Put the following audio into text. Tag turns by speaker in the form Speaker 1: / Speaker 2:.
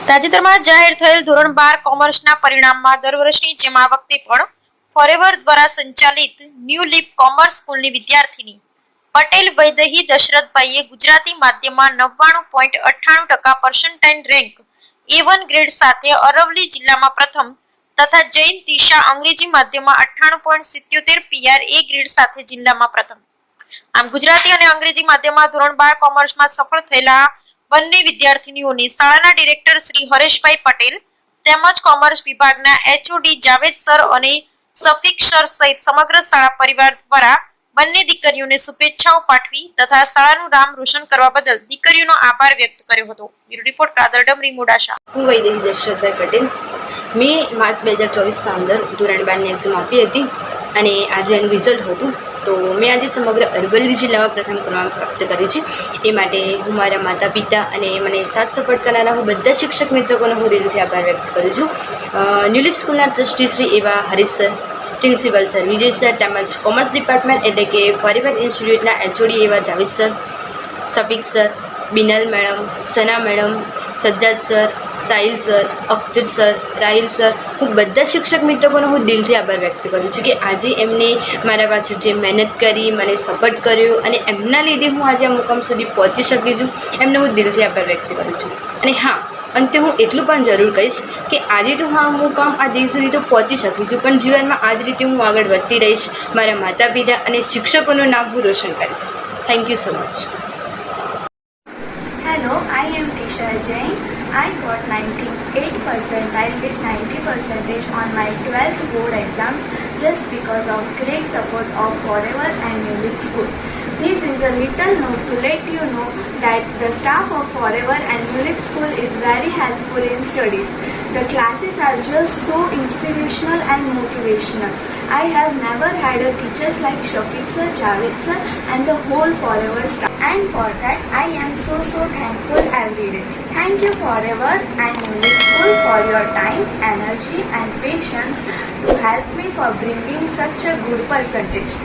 Speaker 1: તાજેતરમાં જાહેર થયેલ ધોરણ 12 કોમર્સના પરિણામમાં દર વર્ષની જેમ આ વખતે પણ ફોરેવર દ્વારા સંચાલિત ન્યૂ લીપ કોમર્સ સ્કૂલની વિદ્યાર્થીની પટેલ વૈદેહી દશરથભાઈએ ગુજરાતી માધ્યમમાં 99.98% પર્સન્ટાઇલ રેન્ક A1 ગ્રેડ સાથે અરવલ્લી જિલ્લામાં પ્રથમ તથા જૈન તિશા અંગ્રેજી માધ્યમમાં 98.77 PR A ગ્રેડ સાથે જિલ્લામાં પ્રથમ. આમ ગુજરાતી અને અંગ્રેજી માધ્યમમાં ધોરણ 12 કોમર્સમાં સફળ થયેલા બંને વિદ્યાર્થીનીઓની શાળાના ડિરેક્ટર શ્રી હરેશભાઈ પટેલ તેમજ કોમર્સ વિભાગના HOD જાવેદ સર અને સફીક સર સહિત સમગ્ર શાળા પરિવાર દ્વારા બંને દીકરીઓને શુભેચ્છાઓ પાઠવી તથા શાળાનું નામ રોશન કરવા બદલ દીકરીઓનો આભાર વ્યક્ત કર્યો હતો. Bureau report Kadar ડમરી Modasa.
Speaker 2: હું વૈદેહી દશરથભાઈ પટેલ. મેં માર્ચ 2024ના અંદર ધોરણ 12ની એક્ઝામ આપી હતી અને આજે એનું રિઝલ્ટ હતું. તો મેં આજે સમગ્ર અરવલ્લી જિલ્લામાં પ્રથમ ક્રમાંક પ્રાપ્ત કર્યો છે. એ માટે હું મારા માતા પિતા અને મને સાથ સપોર્ટ કરનારા હું બધા શિક્ષક મિત્રોનો હું દિલથી આભાર વ્યક્ત કરું છું. ન્યૂ લીપ સ્કૂલના ટ્રસ્ટી શ્રી એવા હરીશ સર, પ્રિન્સિપલ સર વિજય સર તેમજ કોમર્સ ડિપાર્ટમેન્ટ એટલે કે ફોરેવર ઇન્સ્ટિટ્યૂટના HOD એવા Javed sir, Shafiq sir, Binal madam, Sana madam, Sajjad sir, Sahil sir, Akhtar sir, Rahil sir, હું બધા શિક્ષક મિત્રોનો હું દિલથી આભાર વ્યક્ત કરું છું કે આજે એમને મારા પાછળ જે મહેનત કરી, મને સપોર્ટ કર્યો અને એમના લીધે હું આજે આ મુકામ સુધી પહોંચી શકી છું, એમને હું દિલથી આભાર વ્યક્ત કરું છું. અને હા, અંતે હું એટલું પણ જરૂર કહીશ કે આજે તો હું આ મુકામ આ દિન સુધી તો પહોંચી શકી છું, પણ જીવનમાં આ જ રીતે હું આગળ વધતી રહીશ. મારા માતા પિતા અને શિક્ષકોનું નામ હું રોશન કરીશ. Thank you so much.
Speaker 3: Hello, I am Tisha Jain. I got 98 percentile with 90% on my 12th board exams just because of great support of Forever and New Leap School. This is a little note to let you know that the staff of Forever and New Leap School is very helpful in studies. The classes are just so inspirational and motivational. I have never had a teachers like Shafiq sir, Javed sir and the whole Forever staff. And for that I am so thankful every day. Thank you Forever and New Leap School for your time, energy and patience to help me for bringing such a good percentage.